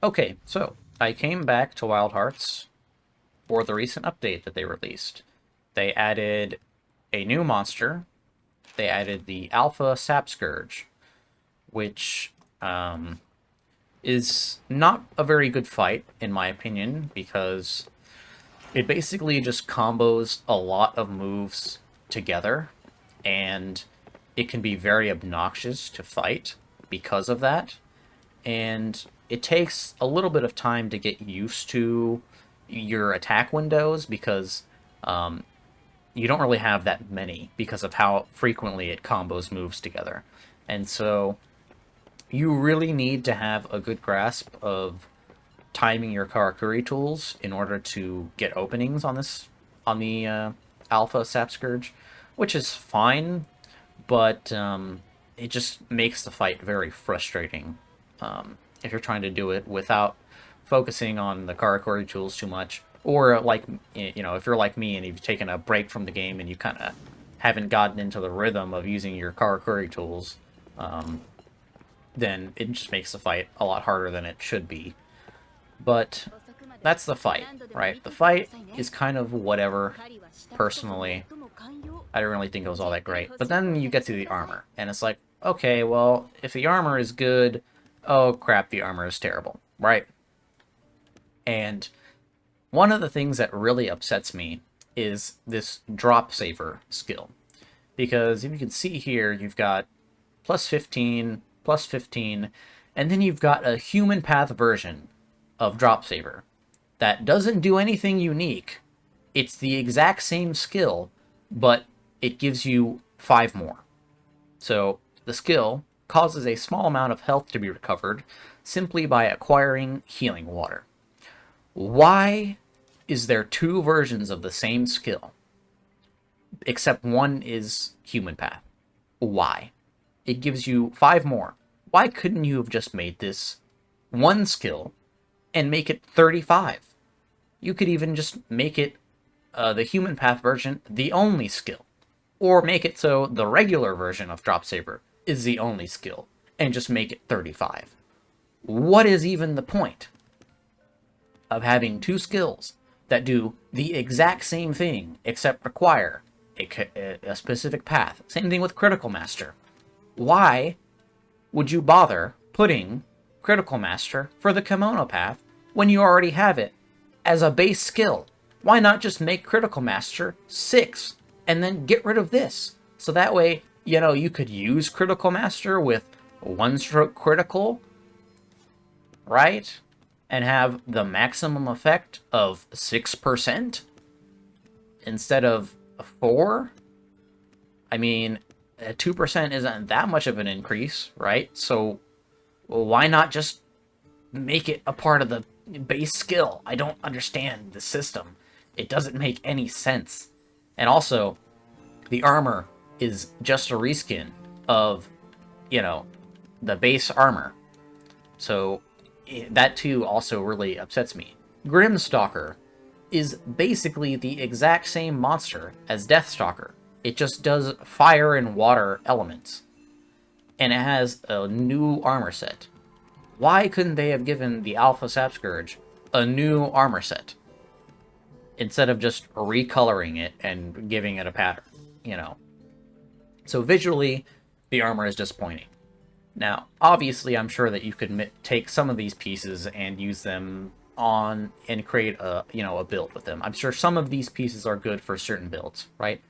Okay, so I came back to Wild Hearts for the recent update that they released. They added a new monster. They added the Alpha Sap Scourge, which is not a very good fight, in my opinion, because it basically just combos a lot of moves together, and it can be very obnoxious to fight because of that. And it takes a little bit of time to get used to your attack windows because um, you don't really have that many because of how frequently it combos moves together. And so you really need to have a good grasp of timing your Karakuri tools in order to get openings on the Alpha Sap Scourge, which is fine, but it just makes the fight very frustrating if you're trying to do it without focusing on the Karakuri tools too much, or like if you're like me and you've taken a break from the game and you kind of haven't gotten into the rhythm of using your Karakuri tools, then it just makes the fight a lot harder than it should be. But that's the fight, right? The fight is kind of whatever, personally. I didn't really think it was all that great. But then you get to the armor, and it's like, okay, well, if the armor is good, oh crap, the armor is terrible, right? And one of the things that really upsets me is this drop saver skill. Because if you can see here, you've got plus 15, plus 15, and then you've got a human path version of drop saver that doesn't do anything unique. It's the exact same skill, but it gives you 5 more. So the skill causes a small amount of health to be recovered simply by acquiring healing water. Why is there 2 versions of the same skill, except one is human path? Why? It gives you 5 more. Why couldn't you have just made this one skill and make it 35? You could even just make it the human path version the only skill. Or make it so the regular version of Drop Saber is the only skill, and just make it 35. What is even the point of having 2 skills that do the exact same thing, except require a specific path? Same thing with Critical Master. Why would you bother putting Critical Master for the Kimono path when you already have it as a base skill? Why not just make Critical Master 6 and then get rid of this? So that way, you could use Critical Master with one stroke critical, right? And have the maximum effect of 6% instead of 4? I mean, 2% isn't that much of an increase, right? So why not just make it a part of the base skill? I don't understand the system. It doesn't make any sense. And also, the armor is just a reskin of, the base armor. So that too also really upsets me. Grimstalker is basically the exact same monster as Deathstalker. It just does fire and water elements. And it has a new armor set. Why couldn't they have given the Alpha Sap Scourge a new armor set instead of just recoloring it and giving it a pattern, So visually, the armor is disappointing. Now, obviously, I'm sure that you could take some of these pieces and use them on and create a build with them. I'm sure some of these pieces are good for certain builds, right?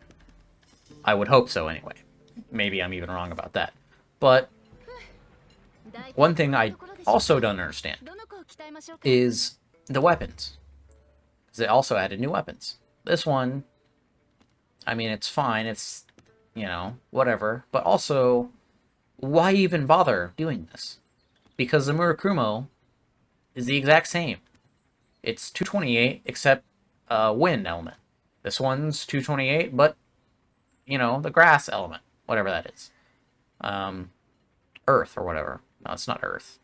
I would hope so anyway. Maybe I'm even wrong about that. But one thing I also don't understand is the weapons. They also added new weapons. This one, I mean, it's fine. It's, whatever. But also, why even bother doing this? Because the Murakumo is the exact same. It's 228, except wind element. This one's 228, but, the grass element. Whatever that is. Earth or whatever. No, it's not Earth.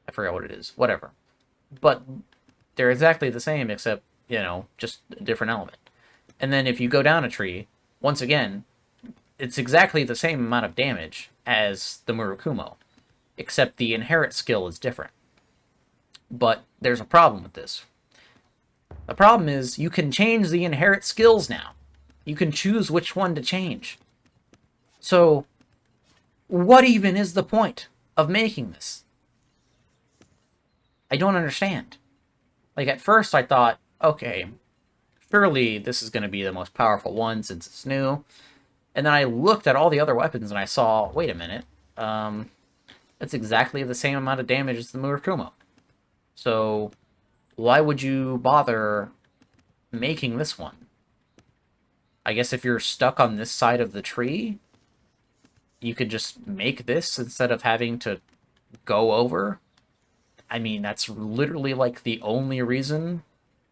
I forgot what it is. Whatever. But they're exactly the same, except, just a different element. And then if you go down a tree, once again, it's exactly the same amount of damage as the Murakumo, except the inherit skill is different. But there's a problem with this. The problem is you can change the inherent skills now. You can choose which one to change. So, what even is the point of making this? I don't understand. Like, at first I thought, okay, surely this is going to be the most powerful one since it's new. And then I looked at all the other weapons and I saw, wait a minute, that's exactly the same amount of damage as the Murakumo. So, why would you bother making this one? I guess if you're stuck on this side of the tree, you could just make this instead of having to go over. I mean, that's literally like the only reason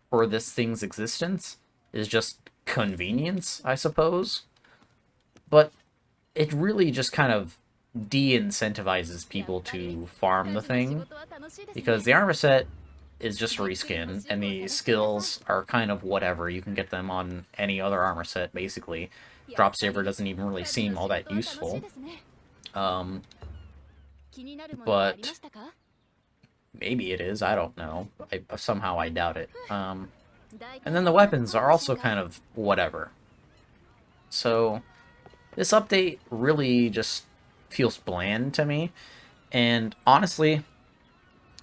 for this thing's existence, is just convenience, I suppose. But it really just kind of de-incentivizes people to farm the thing, because the armor set is just reskin, and the skills are kind of whatever. You can get them on any other armor set, basically. Drop Saver doesn't even really seem all that useful. But maybe it is, I don't know. Somehow I doubt it. And then the weapons are also kind of whatever. So, this update really just feels bland to me. And honestly,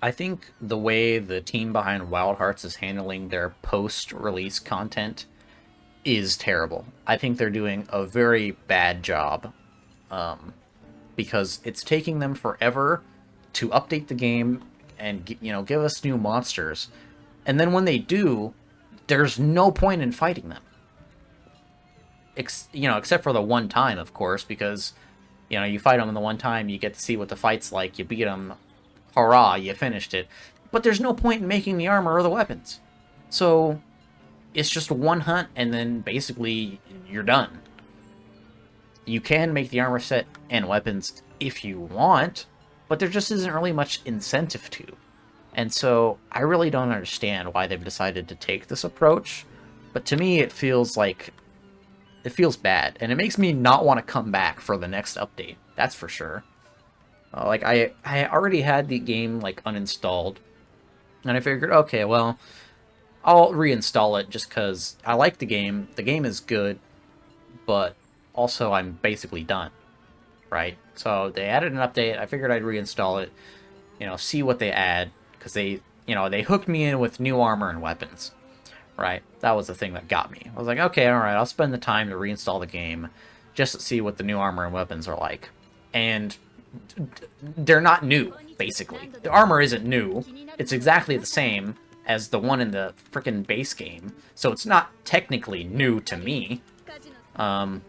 I think the way the team behind Wild Hearts is handling their post-release content is terrible. I think they're doing a very bad job, because it's taking them forever to update the game and, you know, give us new monsters. And then when they do, there's no point in fighting them. Except for the one time, of course, because, you know, you fight them in the one time, you get to see what the fight's like, you beat them, hurrah, you finished it. But there's no point in making the armor or the weapons. So, it's just one hunt, and then basically, you're done. You can make the armor set and weapons if you want, but there just isn't really much incentive to. And so, I really don't understand why they've decided to take this approach, but to me, it feels like... it feels bad, and it makes me not want to come back for the next update, that's for sure. Like, I already had the game, like, uninstalled, and I figured, okay, well, I'll reinstall it just because I like the game is good, but also I'm basically done, right? So they added an update, I figured I'd reinstall it, you know, see what they add, because they hooked me in with new armor and weapons, right? That was the thing that got me. I was like, okay, alright, I'll spend the time to reinstall the game, just to see what the new armor and weapons are like. And they're not new, basically. The armor isn't new. It's exactly the same as the one in the frickin' base game, so it's not technically new to me. And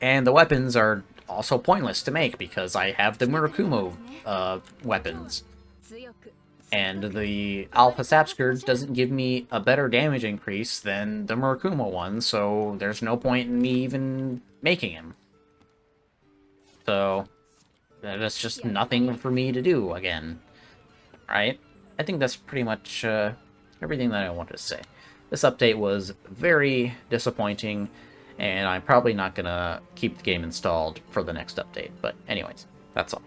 the weapons are also pointless to make, because I have the Murakumo weapons. And the Alpha Sap Scourge doesn't give me a better damage increase than the Murakumo one, so there's no point in me even making him. So, that's just nothing for me to do again. Right? I think that's pretty much everything that I wanted to say. This update was very disappointing, and I'm probably not going to keep the game installed for the next update. But anyways, that's all.